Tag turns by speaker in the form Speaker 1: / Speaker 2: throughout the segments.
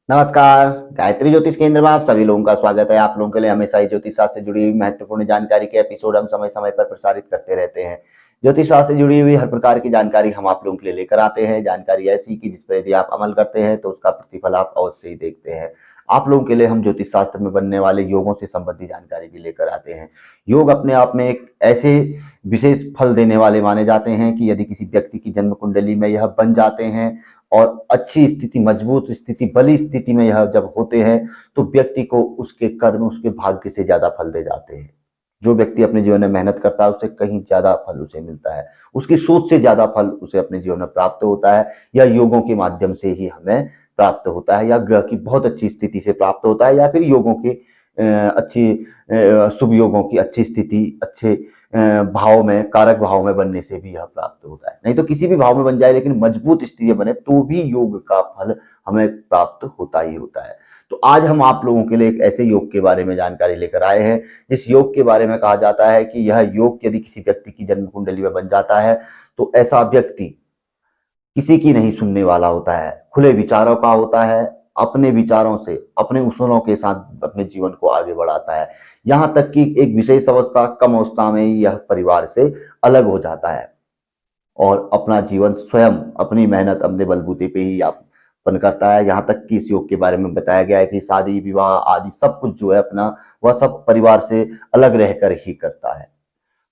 Speaker 1: नमस्कार। गायत्री ज्योतिष केंद्र में आप सभी लोगों का स्वागत है। आप लोगों के लिए हमेशा ही ज्योतिष शास्त्र से जुड़ी हुई महत्वपूर्ण जानकारी के एपिसोड हम समय समय पर प्रसारित करते रहते हैं। ज्योतिष शास्त्र से जुड़ी हुई हर प्रकार की जानकारी हम आप लोगों के लिए लेकर आते हैं। जानकारी ऐसी कि जिस पर यदि आप अमल करते हैं तो उसका प्रतिफल आप अवश्य ही देखते हैं। आप लोगों के लिए हम ज्योतिष शास्त्र में बनने वाले योगों से संबंधित जानकारी भी लेकर आते हैं। योग अपने आप में एक ऐसे विशेष फल देने वाले माने जाते हैं कि यदि किसी व्यक्ति की जन्म कुंडली में यह बन जाते हैं और अच्छी स्थिति, मजबूत स्थिति, बली स्थिति में यह जब होते हैं तो व्यक्ति को उसके कर्म, उसके भाग्य से ज्यादा फल दे जाते हैं। जो व्यक्ति अपने जीवन में मेहनत करता है उससे कहीं ज्यादा फल उसे मिलता है, उसकी सोच से ज्यादा फल उसे अपने जीवन में प्राप्त होता है। या योगों के माध्यम से ही हमें प्राप्त होता है, या ग्रह की बहुत अच्छी स्थिति से प्राप्त होता है, या फिर योगों के अच्छी शुभ योगों की अच्छी स्थिति, अच्छे भाव में, कारक भाव में बनने से भी यह प्राप्त होता है। नहीं तो किसी भी भाव में बन जाए लेकिन मजबूत स्थिति बने तो भी योग का फल हमें प्राप्त होता ही होता है। तो आज हम आप लोगों के लिए एक ऐसे योग के बारे में जानकारी लेकर आए हैं जिस योग के बारे में कहा जाता है कि यह योग यदि किसी व्यक्ति की जन्म कुंडली में बन जाता है तो ऐसा व्यक्ति किसी की नहीं सुनने वाला होता है, खुले विचारों का होता है, अपने विचारों से, अपने उसूलों के साथ अपने जीवन को आगे बढ़ाता है। यहाँ तक कि एक विशेष अवस्था, कम अवस्था में ही यह परिवार से अलग हो जाता है और अपना जीवन स्वयं अपनी मेहनत, अपने बलबूते पे ही यापन करता है। यहाँ तक कि इस योग के बारे में बताया गया है कि शादी, विवाह आदि सब कुछ जो है अपना, वह सब परिवार से अलग रहकर ही करता है।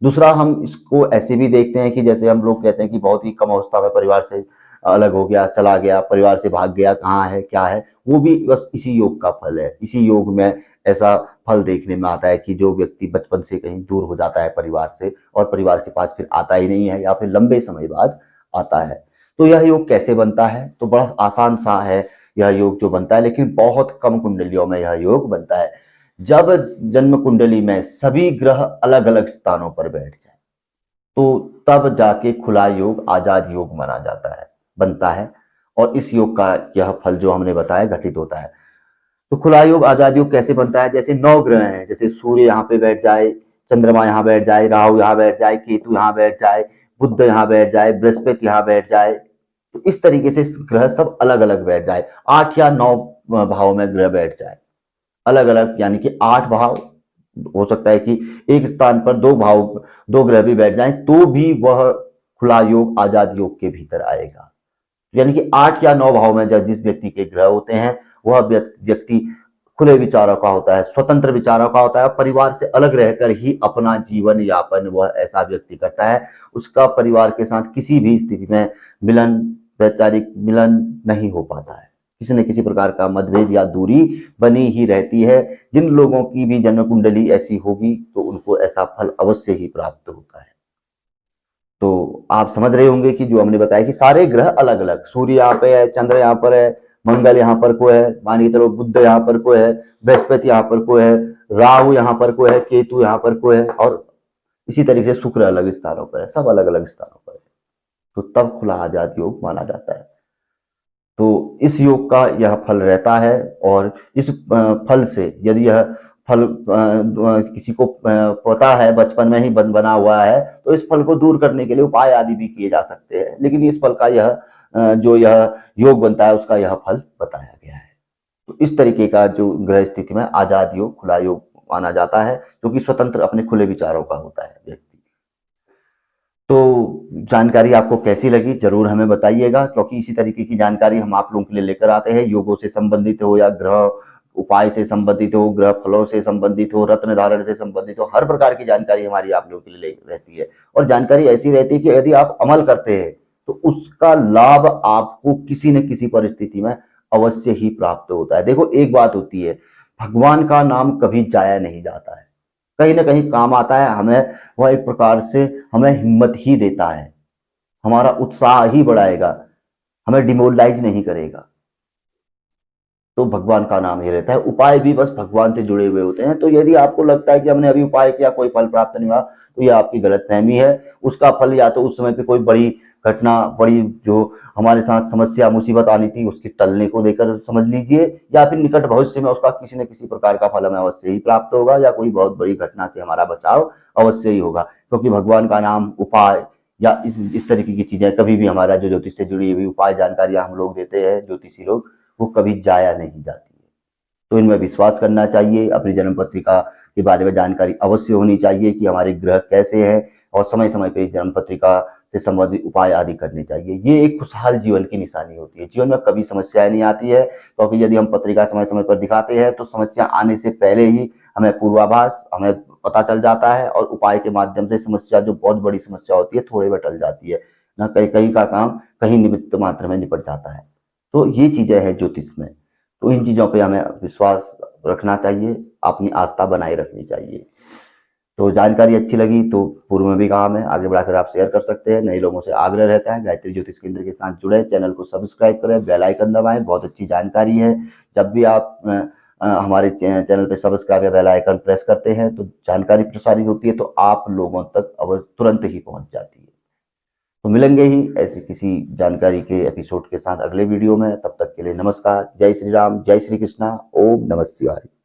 Speaker 1: दूसरा, हम इसको ऐसे भी देखते हैं कि जैसे हम लोग कहते हैं कि बहुत ही कम अवस्था में परिवार से अलग हो गया, चला गया, परिवार से भाग गया, कहाँ है, क्या है, वो भी बस इसी योग का फल है। इसी योग में ऐसा फल देखने में आता है कि जो व्यक्ति बचपन से कहीं दूर हो जाता है परिवार से और परिवार के पास फिर आता ही नहीं है या फिर लंबे समय बाद आता है। तो यह योग कैसे बनता है? तो बड़ा आसान सा है यह योग जो बनता है, लेकिन बहुत कम कुंडलियों में यह योग बनता है। जब जन्म कुंडली में सभी ग्रह अलग अलग स्थानों पर बैठ जाए तो तब जाके खुला योग, आजाद योग माना जाता है, बनता है। और इस योग का यह फल जो हमने बताया घटित होता है। तो खुला योग, आजाद योग कैसे बनता है? जैसे 9 ग्रह हैं, जैसे सूर्य यहाँ पे बैठ जाए, चंद्रमा यहाँ बैठ जाए, राहु यहाँ बैठ जाए, केतु यहाँ बैठ जाए, बुध यहाँ बैठ जाए, बृहस्पति यहाँ बैठ जाए, तो इस तरीके से ग्रह सब अलग अलग बैठ जाए। 8 या 9 भाव में ग्रह बैठ जाए अलग अलग, यानी कि 8 भाव। हो सकता है कि एक स्थान पर 2 भाव, 2 ग्रह भी बैठ जाएं तो भी वह खुला योग, आजाद योग के भीतर आएगा। यानी कि 8 या 9 भाव में जब जिस व्यक्ति के ग्रह होते हैं वह व्यक्ति खुले विचारों का होता है, स्वतंत्र विचारों का होता है, परिवार से अलग रहकर ही अपना जीवन यापन वह ऐसा व्यक्ति करता है। उसका परिवार के साथ किसी भी स्थिति में मिलन, वैचारिक मिलन नहीं हो पाता है। किसी न किसी प्रकार का मतभेद या दूरी बनी ही रहती है। जिन लोगों की भी जन्म कुंडली ऐसी होगी तो उनको ऐसा फल अवश्य ही प्राप्त होता है। तो आप समझ रहे होंगे कि जो हमने बताया कि सारे ग्रह अलग अलग, सूर्य यहाँ पे है, चंद्र यहाँ पर है, मंगल यहाँ पर को है, मान के चलो बुध यहाँ पर को है, बृहस्पति यहाँ पर को है, राहु यहाँ पर को है, केतु यहाँ पर को है, और इसी तरीके से शुक्र अलग स्थानों पर है, सब अलग अलग स्थानों पर है। तो तब खुला आजाद योग माना जाता है। तो इस योग का यह फल रहता है। और इस फल से यदि यह फल किसी को पता है, बचपन में ही बना हुआ है, तो इस फल को दूर करने के लिए उपाय आदि भी किए जा सकते हैं। लेकिन इस फल का यह जो यह योग बनता है उसका यह फल बताया गया है। तो इस तरीके का जो ग्रह स्थिति में आजाद योग, खुला योग माना जाता है, जो कि स्वतंत्र अपने खुले विचारों का होता है व्यक्ति। तो जानकारी आपको कैसी लगी जरूर हमें बताइएगा, क्योंकि इसी तरीके की जानकारी हम आप लोगों के लिए लेकर आते हैं। योगों से संबंधित हो या ग्रह उपाय से संबंधित हो, ग्रह फलों से संबंधित हो, रत्न धारण से संबंधित हो, हर प्रकार की जानकारी हमारी आप लोगों के लिए रहती है। और जानकारी ऐसी रहती है कि यदि आप अमल करते हैं तो उसका लाभ आपको किसी न किसी परिस्थिति में अवश्य ही प्राप्त होता है। देखो, एक बात होती है, भगवान का नाम कभी जाया नहीं जाता है, कहीं ना कहीं काम आता है हमें। वह एक प्रकार से हमें हिम्मत ही देता है, हमारा उत्साह ही बढ़ाएगा, हमें डिमोरलाइज नहीं करेगा। तो भगवान का नाम ही रहता है। उपाय भी बस भगवान से जुड़े हुए होते हैं। तो यदि आपको लगता है कि हमने अभी उपाय किया, कोई फल प्राप्त नहीं हुआ, तो यह आपकी गलतफहमी है। उसका फल या तो उस समय पे कोई बड़ी घटना, बड़ी जो हमारे साथ समस्या, मुसीबत आनी थी, उसके टलने को लेकर समझ लीजिए, या फिर निकट भविष्य में उसका किसी न किसी प्रकार का फल हमें अवश्य ही प्राप्त होगा, या कोई बहुत बड़ी घटना से हमारा बचाव अवश्य ही होगा। क्योंकि भगवान का नाम, उपाय या इस तरीके की चीजें कभी भी, हमारा जो ज्योतिष से जुड़ी हुई उपाय जानकारियां हम लोग देते हैं, ज्योतिषी लोग, वो कभी जाया नहीं जाती है। तो इनमें विश्वास करना चाहिए। अपनी जन्म पत्रिका के बारे में जानकारी अवश्य होनी चाहिए कि हमारे ग्रह कैसे हैं, और समय समय पर जन्म पत्रिका से संबंधित उपाय आदि करने चाहिए। ये एक खुशहाल जीवन की निशानी होती है। जीवन में कभी समस्याएं नहीं आती है, क्योंकि यदि हम पत्रिका समय समय पर दिखाते हैं तो समस्या आने से पहले ही हमें पूर्वाभास हमें पता चल जाता है, और उपाय के माध्यम से समस्या, जो बहुत बड़ी समस्या होती है, थोड़े में टल जाती है। ना कहीं कहीं का काम कहीं निमित्त मात्र में निपट जाता है। तो ये चीजें हैं ज्योतिष में। तो इन चीजों पे हमें विश्वास रखना चाहिए, अपनी आस्था बनाए रखनी चाहिए। तो जानकारी अच्छी लगी तो पूर्व में भी कहा, मैं आगे बढ़ाकर आप शेयर कर सकते हैं। नए लोगों से आग्रह रहता है गायत्री ज्योतिष केंद्र के साथ जुड़े, चैनल को सब्सक्राइब करें, बेल आइकन दबाएं। बहुत अच्छी जानकारी है। जब भी आप हमारे चैनल पे सब्सक्राइब या बेल आइकन प्रेस करते हैं तो जानकारी प्रसारित होती है, तो आप लोगों तक तुरंत ही पहुंच जाती है। तो मिलेंगे ही ऐसी किसी जानकारी के एपिसोड के साथ अगले वीडियो में। तब तक के लिए नमस्कार। जय श्री राम, जय श्री कृष्णा, ओम नमः शिवाय।